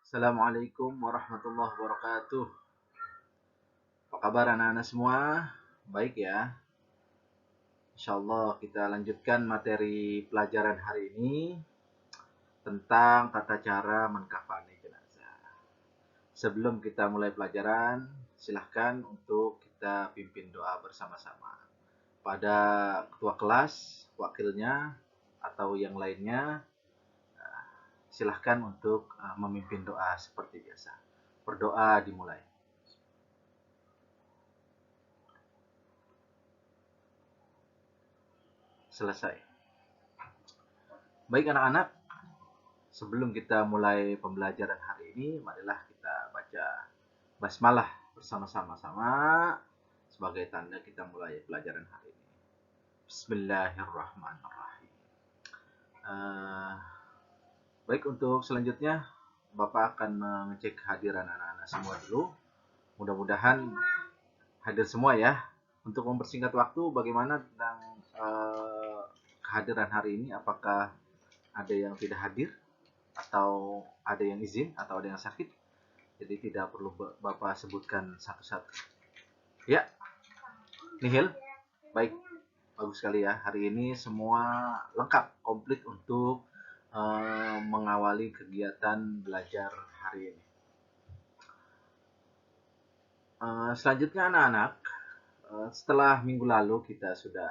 Assalamualaikum warahmatullahi wabarakatuh. Apa kabar anak-anak semua? Baik ya. Insyaallah kita lanjutkan materi pelajaran hari ini tentang tata cara mengkafani jenazah. Sebelum kita mulai pelajaran, silahkan untuk kita pimpin doa bersama-sama. Pada ketua kelas, wakilnya, atau yang lainnya, silahkan untuk memimpin doa seperti biasa. Berdoa dimulai. Selesai. Baik anak-anak, sebelum kita mulai pembelajaran hari ini, marilah kita baca basmalah bersama-sama sebagai tanda kita mulai pelajaran hari ini. Bismillahirrahmanirrahim. Baik, untuk selanjutnya Bapak akan mengecek kehadiran anak-anak semua dulu. Mudah-mudahan hadir semua ya. Untuk mempersingkat waktu, bagaimana tentang kehadiran hari ini? Apakah ada yang tidak hadir? Atau ada yang izin? Atau ada yang sakit? Jadi tidak perlu Bapak sebutkan satu-satu. Ya, nihil. Baik, bagus sekali ya. Hari ini semua lengkap, komplit untuk mengawali kegiatan belajar hari ini. Selanjutnya anak-anak, setelah minggu lalu kita sudah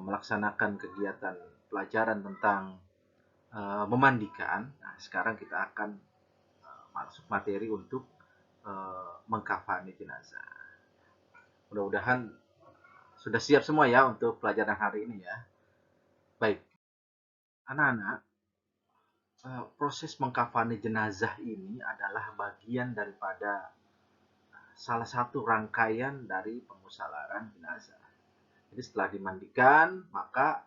melaksanakan kegiatan pelajaran tentang memandikan. Nah, sekarang kita akan masuk materi untuk mengkafani jenazah. Mudah-mudahan sudah siap semua ya untuk pelajaran hari ini ya. Baik, anak-anak, proses mengkafani jenazah ini adalah bagian daripada salah satu rangkaian dari pemusalaran jenazah. Jadi setelah dimandikan, maka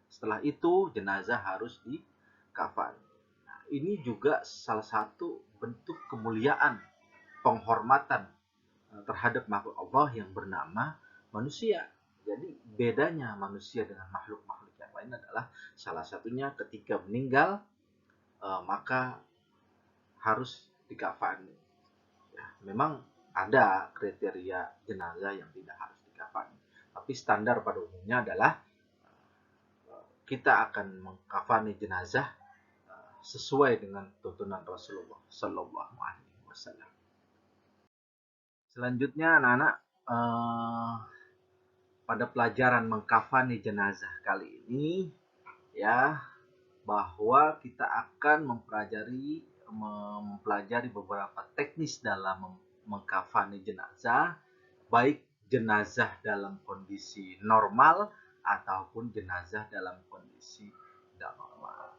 setelah itu jenazah harus dikafan. Nah, ini juga salah satu bentuk kemuliaan, penghormatan terhadap makhluk Allah yang bernama manusia. Jadi bedanya manusia dengan makhluk-makhluk yang lain adalah salah satunya ketika meninggal maka harus dikafani. Ya, memang ada kriteria jenazah yang tidak harus dikafani, tapi standar pada umumnya adalah kita akan mengkafani jenazah sesuai dengan tuntunan Rasulullah Sallallahu Alaihi Wasallam. Selanjutnya anak-anak, pada pelajaran mengkafani jenazah kali ini ya, bahwa kita akan mempelajari beberapa teknis dalam mengkafani jenazah, baik jenazah dalam kondisi normal ataupun jenazah dalam kondisi tidak normal.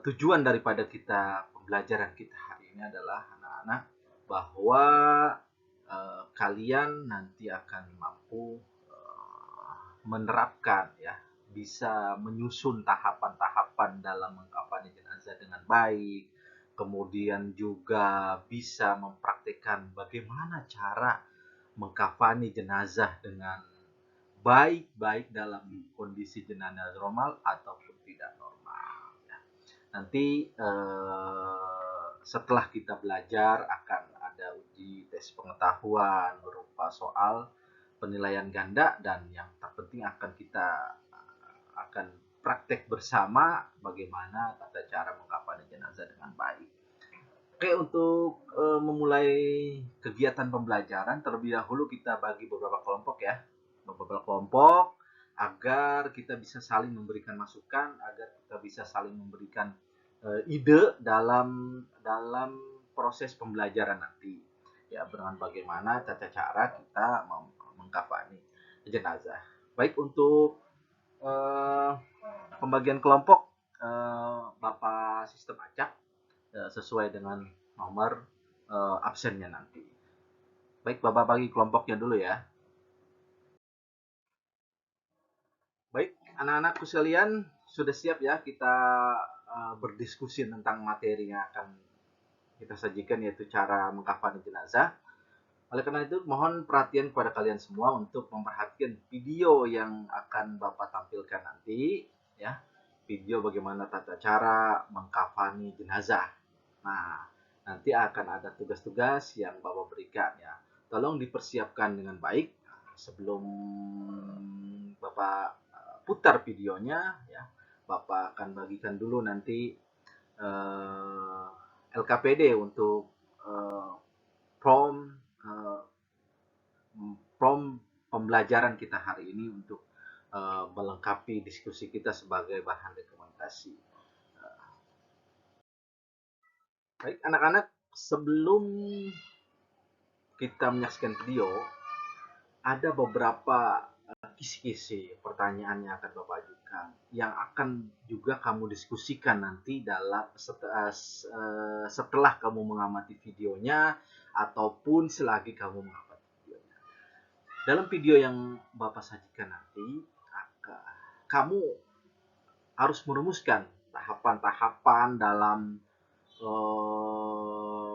Tujuan daripada kita pembelajaran kita hari ini adalah anak-anak bahwa kalian nanti akan mampu menerapkan ya, bisa menyusun tahapan-tahapan dalam mengkafani jenazah dengan baik, kemudian juga bisa mempraktikkan bagaimana cara mengkafani jenazah dengan baik dalam kondisi jenazah normal ataupun tidak normal. Nanti setelah kita belajar akan ada uji tes pengetahuan berupa soal penilaian ganda, dan yang terpenting kita akan praktek bersama bagaimana tata cara mengkafani jenazah dengan baik. Oke, untuk memulai kegiatan pembelajaran terlebih dahulu kita bagi beberapa kelompok ya, beberapa kelompok agar kita bisa saling memberikan masukan, agar kita bisa saling memberikan ide dalam proses pembelajaran nanti ya, dengan bagaimana tata cara kita mengkafani jenazah. Baik, untuk pembagian kelompok Bapak sistem acak sesuai dengan nomor absennya nanti. Baik, Bapak bagi kelompoknya dulu ya. Baik, anak-anakku sekalian, sudah siap ya kita berdiskusi tentang materi yang akan kita sajikan, yaitu cara mengkafani jenazah. Oleh karena itu, mohon perhatian kepada kalian semua untuk memperhatikan video yang akan Bapak tampilkan nanti ya. video bagaimana tata cara mengkafani jenazah. Nah, nanti akan ada tugas-tugas yang Bapak berikan ya. Tolong dipersiapkan dengan baik sebelum Bapak putar videonya ya. Bapak akan bagikan dulu nanti eh, LKPD untuk eh, prom eh, prom pembelajaran kita hari ini untuk melengkapi diskusi kita sebagai bahan dokumentasi. Baik anak-anak, sebelum kita menyaksikan video, ada beberapa kisi-kisi pertanyaan yang akan Bapak ajukan, yang akan juga kamu diskusikan nanti dalam setelah kamu mengamati videonya ataupun selagi kamu mengamati videonya. Dalam video yang Bapak sajikan nanti, kamu harus merumuskan tahapan-tahapan dalam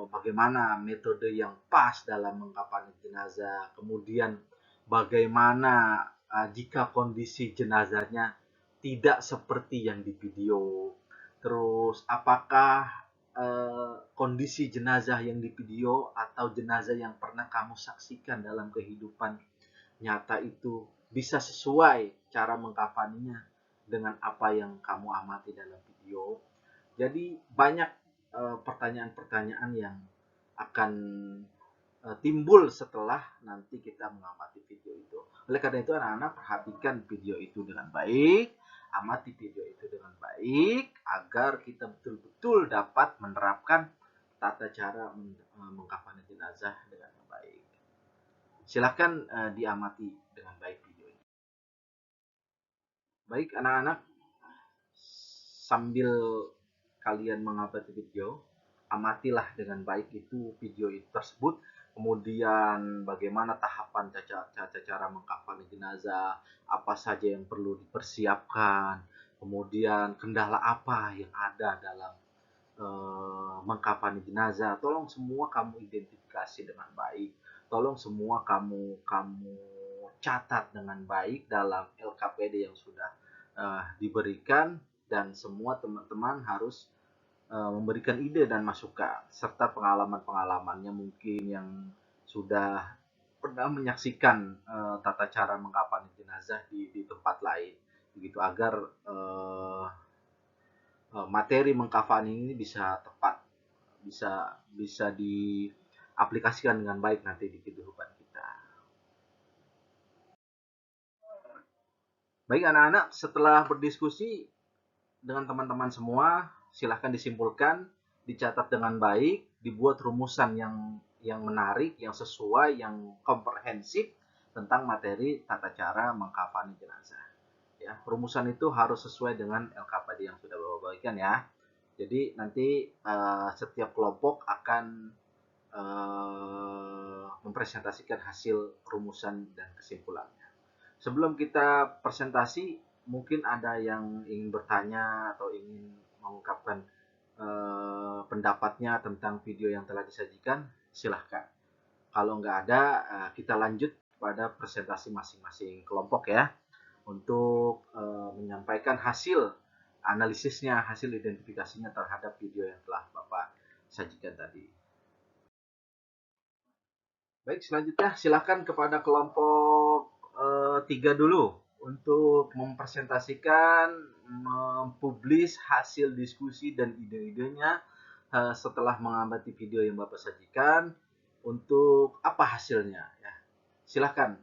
bagaimana metode yang pas dalam mengkafani jenazah, kemudian bagaimana jika kondisi jenazahnya tidak seperti yang di video, terus apakah kondisi jenazah yang di video atau jenazah yang pernah kamu saksikan dalam kehidupan nyata itu bisa sesuai cara mengkafaninya dengan apa yang kamu amati dalam video. Jadi banyak pertanyaan-pertanyaan yang akan timbul setelah nanti kita mengamati video itu. Oleh karena itu anak-anak perhatikan video itu dengan baik, amati video itu dengan baik agar kita betul-betul dapat menerapkan tata cara mengkafani jenazah dengan baik. Silakan diamati dengan baik video ini. Baik anak-anak, sambil kalian mengamati video, amatilah dengan baik itu video itu tersebut, kemudian bagaimana tahapan cara mengkafani jenazah, apa saja yang perlu dipersiapkan, kemudian kendala apa yang ada dalam mengkafani jenazah. Tolong semua kamu identifikasi dengan baik, tolong semua kamu catat dengan baik dalam LKPD yang sudah diberikan, dan semua teman-teman harus memberikan ide dan masukan serta pengalaman-pengalamannya mungkin yang sudah pernah menyaksikan tata cara mengkafani jenazah di tempat lain, begitu agar materi mengkafani ini bisa tepat, bisa diaplikasikan dengan baik nanti di kehidupan kita. Baik anak-anak, setelah berdiskusi dengan teman-teman semua, silahkan disimpulkan, dicatat dengan baik, dibuat rumusan yang menarik, yang sesuai, yang komprehensif tentang materi tata cara mengkafani jenazah. Ya, rumusan itu harus sesuai dengan LKPD yang sudah Bapak bagikan ya. Jadi nanti setiap kelompok akan mempresentasikan hasil rumusan dan kesimpulannya. Sebelum kita presentasi, mungkin ada yang ingin bertanya atau ingin mengungkapkan pendapatnya tentang video yang telah disajikan, silahkan. Kalau nggak ada, kita lanjut pada presentasi masing-masing kelompok ya, untuk menyampaikan hasil analisisnya, hasil identifikasinya terhadap video yang telah Bapak sajikan tadi. Baik, selanjutnya silahkan kepada kelompok 3 dulu untuk mempresentasikan, mempublish hasil diskusi dan ide-idenya setelah mengamati video yang Bapak sajikan, untuk apa hasilnya ya. Silahkan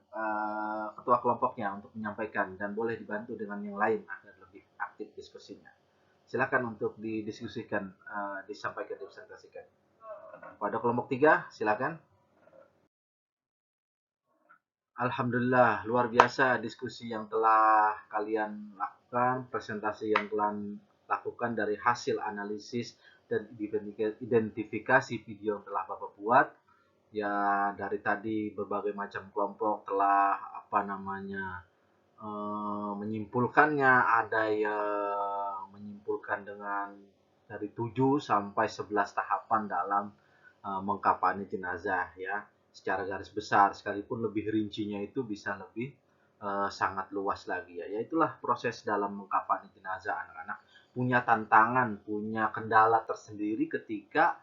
ketua kelompoknya untuk menyampaikan, dan boleh dibantu dengan yang lain agar lebih aktif diskusinya. Silahkan untuk didiskusikan, disampaikan, dipresentasikan. Pada kelompok 3, silahkan. Alhamdulillah, luar biasa diskusi yang telah kalian lakukan, presentasi yang kalian lakukan dari hasil analisis dan identifikasi video yang telah Bapak buat. Ya, dari tadi berbagai macam kelompok telah menyimpulkannya, ada yang menyimpulkan dengan dari 7 sampai 11 tahapan dalam mengkafani jenazah ya. Secara garis besar, sekalipun lebih rincinya itu bisa lebih sangat luas lagi ya. Itulah proses dalam mengkafani jenazah anak-anak. punya tantangan, punya kendala tersendiri ketika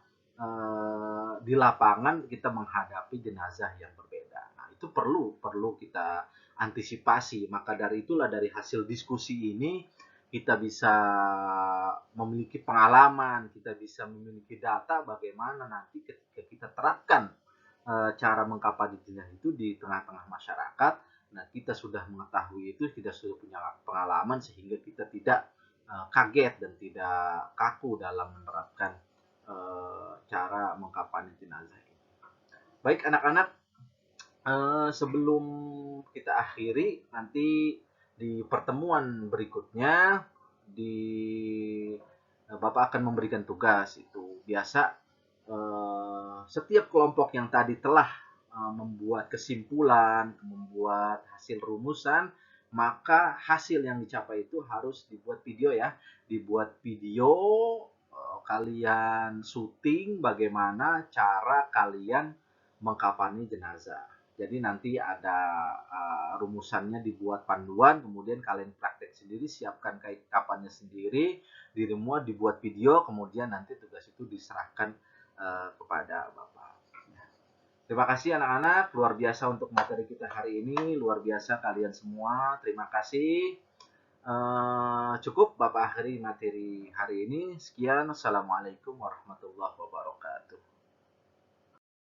di lapangan kita menghadapi jenazah yang berbeda. Nah, itu perlu kita antisipasi. Maka dari itulah dari hasil diskusi ini kita bisa memiliki pengalaman, kita bisa memiliki data bagaimana nanti ketika kita terapkan cara mengkapan jenazah itu di tengah-tengah masyarakat. Nah, kita sudah mengetahui itu, kita sudah punya pengalaman sehingga kita tidak kaget dan tidak kaku dalam menerapkan cara mengkapan jenazah ini. Baik anak-anak, sebelum kita akhiri, nanti di pertemuan berikutnya di Bapak akan memberikan tugas itu. Biasa setiap kelompok yang tadi telah membuat kesimpulan, membuat hasil rumusan, maka hasil yang dicapai itu harus dibuat video ya. Dibuat video, kalian syuting bagaimana cara kalian mengkafani jenazah. Jadi nanti ada rumusannya, dibuat panduan, kemudian kalian praktek sendiri, siapkan kapannya sendiri, dibuat video, kemudian nanti tugas itu diserahkan kepada Bapak. Terima kasih anak-anak, luar biasa untuk materi kita hari ini, luar biasa kalian semua, terima kasih. Cukup Bapak akhiri materi hari ini. Sekian, Assalamualaikum warahmatullahi wabarakatuh.